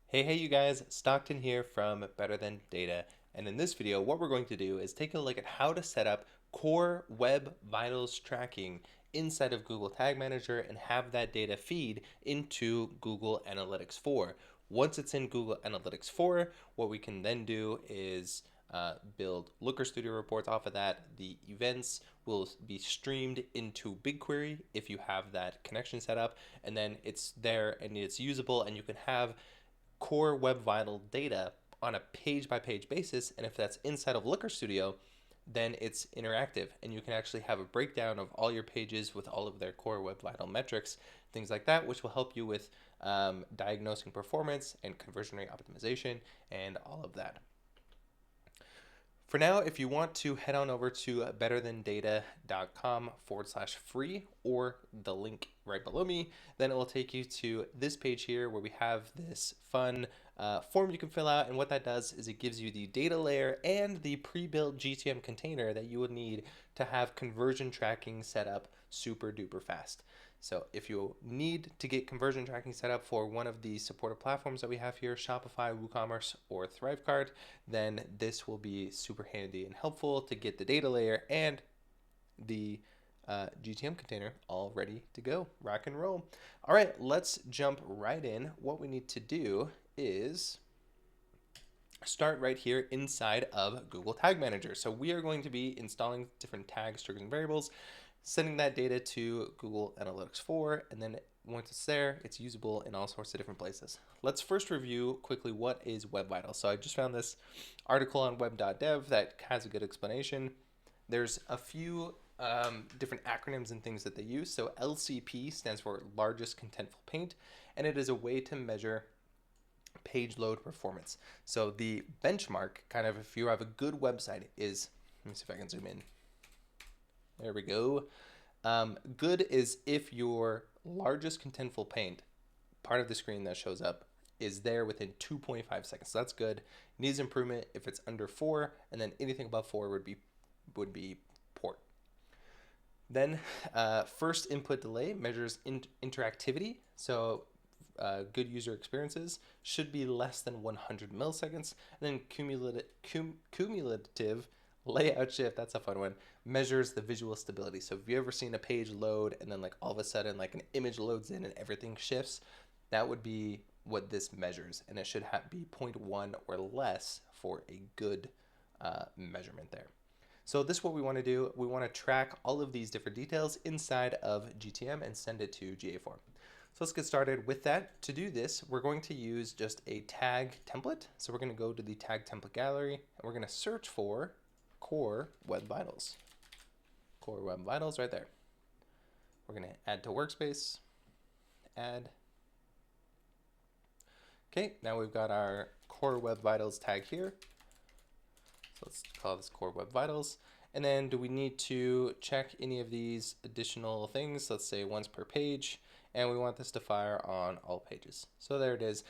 Hey you guys, Stockton here from Better Than Data. And in this video, what we're going to do is take a look at how to set up core web vitals tracking inside of Google Tag Manager and have that data feed into Google Analytics 4. Once it's in Google Analytics 4, what we can then do is build Looker Studio reports off of that. The events will be streamed into BigQuery if you have that connection set up, and then it's there and it's usable, and you can have core web vital data on a page by page basis. And if that's inside of Looker Studio, then it's interactive and you can actually have a breakdown of all your pages with all of their core web vital metrics, things like that, which will help you with diagnosing performance and conversion rate optimization and all of that. For now, if you want to head on over to betterthandata.com/free or the link right below me, then it will take you to this page here where we have this fun form you can fill out. And what that does is it gives you the data layer and the pre-built GTM container that you would need to have conversion tracking set up super duper fast. So if you need to get conversion tracking set up for one of the supported platforms that we have here, Shopify, WooCommerce, or Thrivecart, then this will be super handy and helpful to get the data layer and the GTM container all ready to go, rock and roll. All right, let's jump right in. What we need to do is start right here inside of Google Tag Manager. So we are going to be installing different tags, triggers, and variables, sending that data to Google Analytics 4, and then once it's there, it's usable in all sorts of different places. Let's first review quickly what is Web Vitals. So I just found this article on web.dev that has a good explanation. There's a few different acronyms and things that they use. So LCP stands for Largest Contentful Paint, and it is a way to measure page load performance. So the benchmark, kind of if you have a good website, is, let me see if I can zoom in. There we go. Good is if your largest contentful paint, part of the screen that shows up, is there within 2.5 seconds. So that's good. Needs improvement if it's under 4, and then anything above 4 would be poor. Then first input delay measures interactivity. So good user experiences should be less than 100 milliseconds. And then cumulative layout shift, that's a fun one, measures the visual stability. So if you ever seen a page load and then like all of a sudden like an image loads in and everything shifts, that would be what this measures, and it should be 0.1 or less for a good measurement there. So this is what we want to do. We want to track all of these different details inside of GTM and send it to GA4. So let's get started with that. To do this, we're going to use just a tag template. So we're going to go to the tag template gallery and we're going to search for Core Web Vitals. Core Web Vitals right there. We're going to add to workspace, add. Okay, now we've got our Core Web Vitals tag here. So let's call this Core Web Vitals. And then do we need to check any of these additional things? Let's say once per page, and we want this to fire on all pages. So there it is.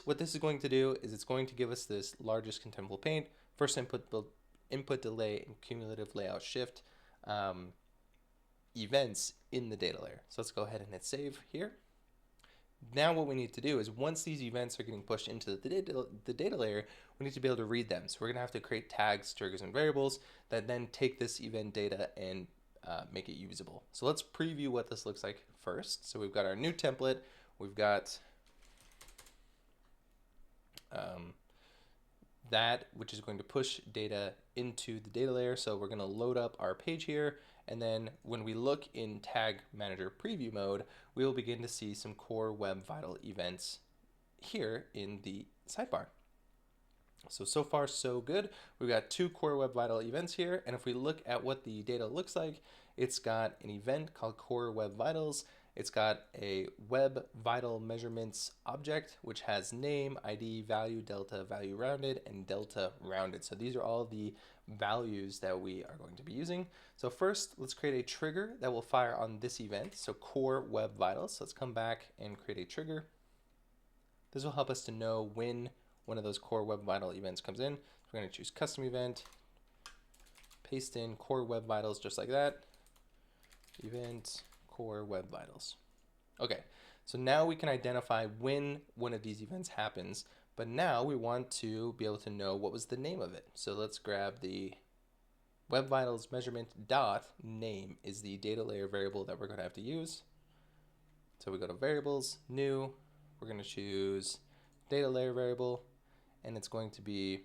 What this is going to do is it's going to give us this largest contentful paint, first input delay, and cumulative layout shift events in the data layer. So let's go ahead and hit save here. Now what we need to do is once these events are getting pushed into the data layer, we need to be able to read them. So we're going to have to create tags, triggers, and variables that then take this event data and make it usable. So let's preview what this looks like first. So we've got our new template. We've got that, which is going to push data into the data layer. So we're going to load up our page here. And then when we look in Tag Manager preview mode, we will begin to see some Core Web Vital events here in the sidebar. So far so good. We've got 2 Core Web Vital events here. And if we look at what the data looks like, it's got an event called Core Web Vitals. It's got a Web Vital Measurements object, which has name, ID, value, delta, value rounded, and delta rounded. So these are all the values that we are going to be using. So first, let's create a trigger that will fire on this event. So Core Web Vitals. So let's come back and create a trigger. This will help us to know when one of those Core Web Vital events comes in. So we're going to choose custom event, paste in Core Web Vitals just like that. Event Core Web Vitals. Okay, So now we can identify when one of these events happens, but now we want to be able to know what was the name of it. So let's grab the web vitals measurement dot name is the data layer variable that we're going to have to use. So we go to variables, new, we're going to choose data layer variable, and it's going to be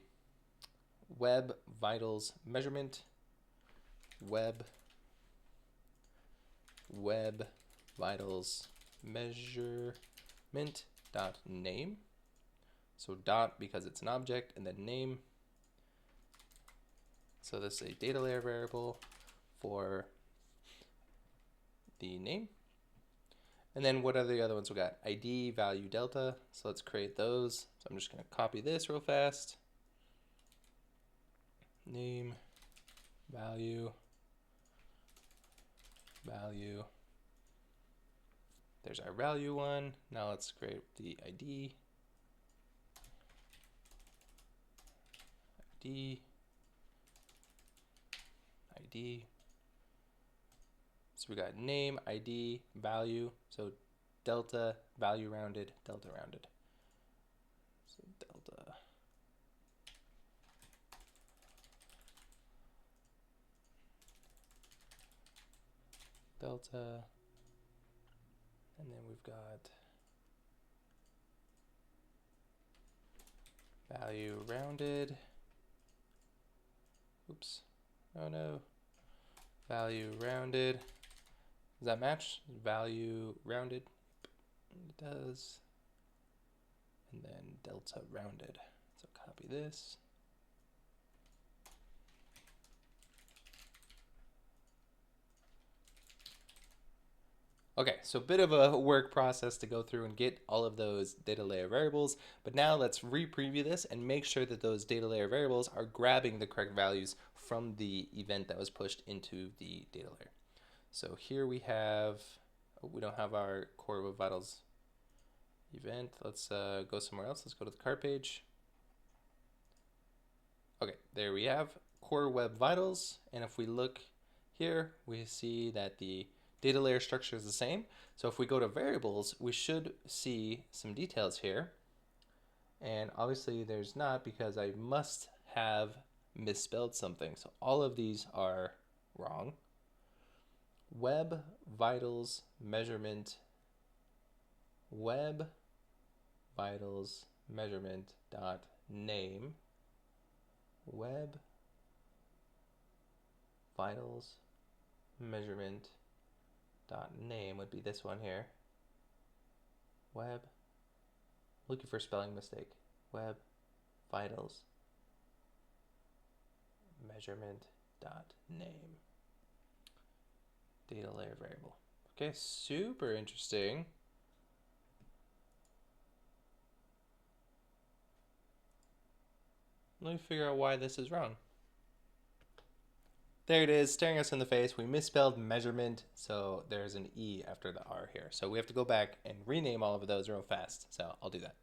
web vitals measurement, web vitals measurement dot name. So dot because it's an object, and then name. So this is a data layer variable for the name. And then what are the other ones we got? ID, value, delta. So let's create those. So I'm just going to copy this real fast. Name, value. There's our value one. Now let's create the ID. So we got name, ID, value. So delta, value rounded, delta rounded. So delta, and then we've got value rounded. Oops. Oh no. Value rounded. Does that match? Value rounded. It does. And then delta rounded. So copy this. Okay, so a bit of a work process to go through and get all of those data layer variables, but now let's re-preview this and make sure that those data layer variables are grabbing the correct values from the event that was pushed into the data layer. So here we have, we don't have our core web vitals event. Let's go somewhere else. Let's go to the cart page. Okay, there we have core web vitals, and if we look here, we see that the data layer structure is the same. So if we go to variables, we should see some details here. And obviously there's not, because I must have misspelled something. So all of these are wrong. Web vitals measurement, web vitals measurement dot name, web vitals measurement dot name would be this one here. Web, looking for spelling mistake. Web vitals measurement dot name, data layer variable. Okay, super interesting. Let me figure out why this is wrong. There it is, staring us in the face. We misspelled measurement, so there's an E after the R here. So we have to go back and rename all of those real fast. So I'll do that.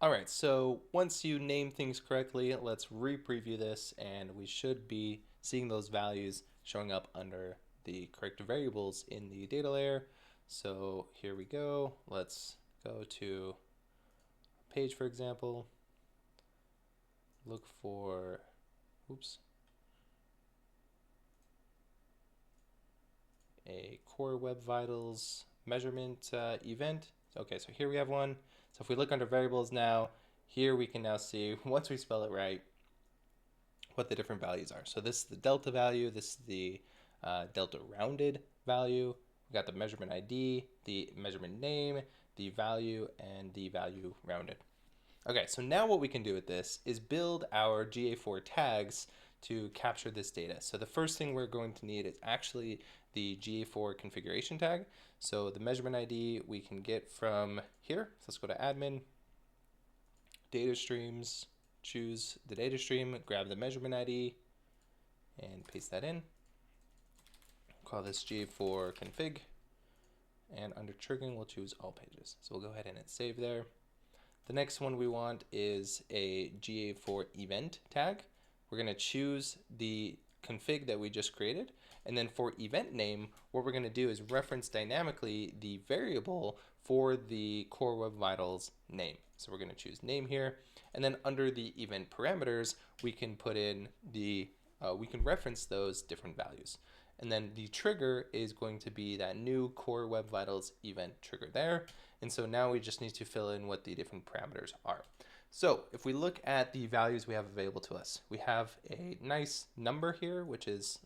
All right, so once you name things correctly, let's re-preview this, and we should be seeing those values showing up under the correct variables in the data layer. So here we go. Let's go to a page, for example. Look for, oops, a core web vitals measurement event. Okay, so here we have one. So if we look under variables now, here we can now see, once we spell it right, what the different values are. So this is the delta value, this is the delta rounded value. We got the measurement ID, the measurement name, the value, and the value rounded. Okay, so now what we can do with this is build our GA4 tags to capture this data. So the first thing we're going to need is actually the GA4 configuration tag. So the measurement ID we can get from here. So let's go to admin, data streams, choose the data stream, grab the measurement ID, and paste that in. Call this GA4 config, and under triggering we'll choose all pages. So we'll go ahead and hit save there. The next one we want is a GA4 event tag. We're going to choose the config that we just created, And then for event name, what we're going to do is reference dynamically the variable for the Core Web Vitals name. So we're going to choose name here. And then under the event parameters, we can put in the, we can reference those different values. And then the trigger is going to be that new Core Web Vitals event trigger there. And so now we just need to fill in what the different parameters are. So if we look at the values we have available to us, we have a nice number here, which is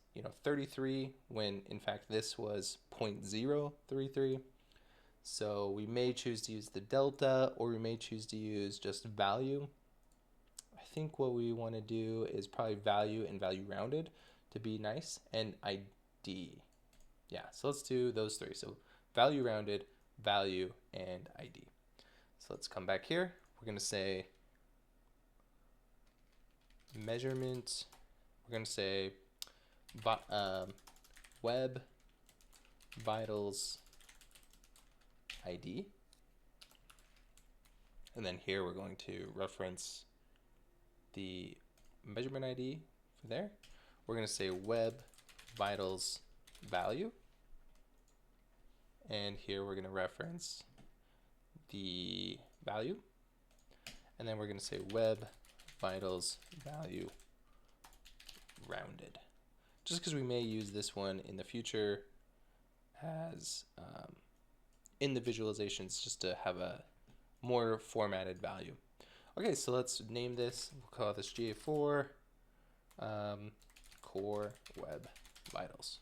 33, when in fact this was 0.033. So we may choose to use the delta, or we may choose to use just value. I think what we want to do is probably value and value rounded to be nice, and ID. Yeah, so let's do those three. So value rounded, value, and ID. So let's come back here. We're going to say measurement. We're going to say web vitals ID. And then here we're going to reference the measurement ID for there. We're going to say web vitals value. And here we're going to reference the value. And then we're going to say web vitals value rounded. Just because we may use this one in the future as in the visualizations, just to have a more formatted value. Okay, so let's name this. We'll call this GA4 Core Web Vitals.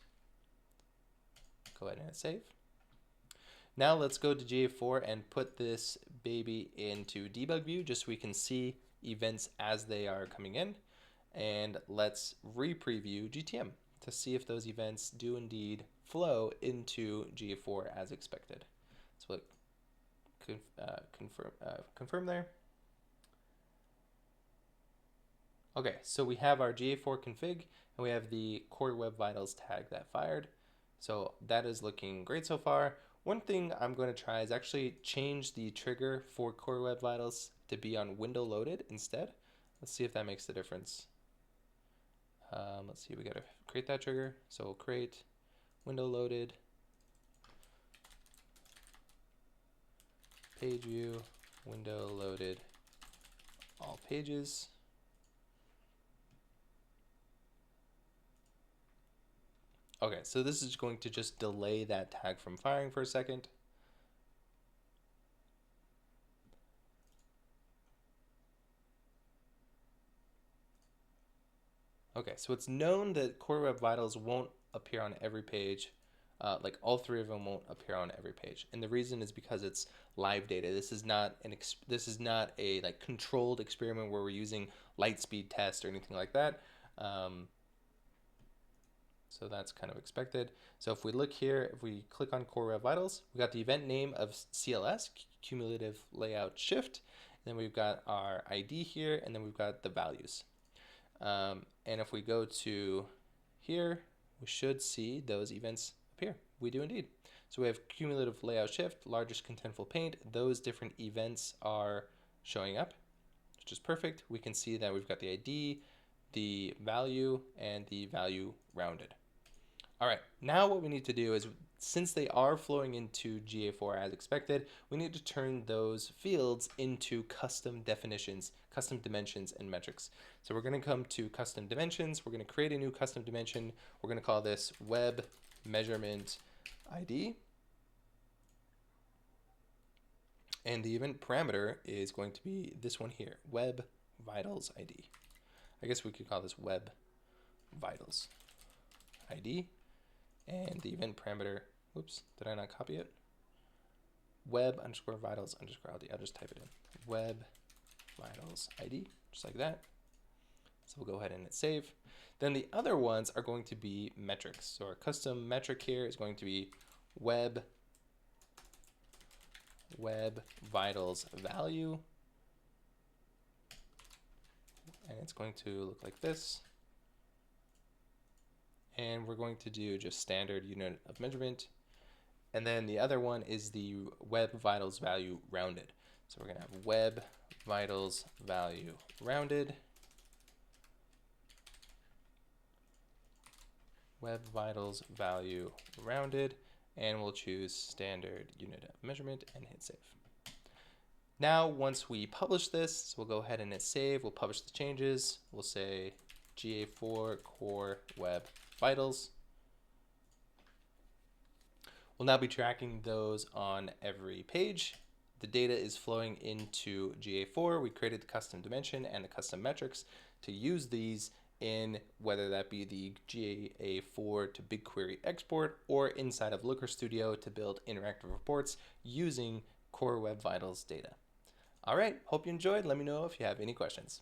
Go ahead and hit save. Now let's go to GA4 and put this baby into debug view just so we can see events as they are coming in. And let's re-preview GTM to see if those events do indeed flow into GA4 as expected. So confirm there. Okay, so we have our GA4 config and we have the Core Web Vitals tag that fired. So that is looking great so far. One thing I'm going to try is actually change the trigger for Core Web Vitals to be on window loaded instead. Let's see if that makes the difference. Let's see, we got to create that trigger. So we'll create window loaded, page view, window loaded, all pages. Okay, so this is going to just delay that tag from firing for a second. Okay, so it's known that Core Web Vitals won't appear on every page. Like all three of them won't appear on every page, and the reason is because it's live data. This is not a like controlled experiment where we're using light speed test or anything like that. So that's kind of expected. So if we look here, if we click on Core Web Vitals, we got the event name of CLS, cumulative layout shift. And then we've got our ID here, and then we've got the values. And if we go to here, we should see those events appear. We do indeed. So we have cumulative layout shift, largest contentful paint. Those different events are showing up, which is perfect. We can see that we've got the ID, the value, and the value rounded. All right, now what we need to do is, since they are flowing into GA4 as expected, we need to turn those fields into custom definitions, custom dimensions, and metrics. So we're going to come to custom dimensions. We're going to create a new custom dimension. We're going to call this web measurement ID. And the event parameter is going to be this one here, web vitals ID. I guess we could call this web vitals ID. And the event parameter, whoops, did I not copy it? Web underscore vitals underscore ID. I'll just type it in. Web vitals ID, just like that. So we'll go ahead and hit save. Then the other ones are going to be metrics. So our custom metric here is going to be web vitals value. And it's going to look like this. And we're going to do just standard unit of measurement. And then the other one is the web vitals value rounded. So we're going to have web vitals value rounded. Web Vitals value rounded, and we'll choose standard unit of measurement and hit save. Now, once we publish this, we'll go ahead and hit save. We'll publish the changes. We'll say GA4 core web vitals. We'll now be tracking those on every page. The data is flowing into GA4. We created the custom dimension and the custom metrics to use these in whether that be the GA4 to BigQuery export or inside of Looker Studio to build interactive reports using Core Web Vitals data. All right, hope you enjoyed. Let me know if you have any questions.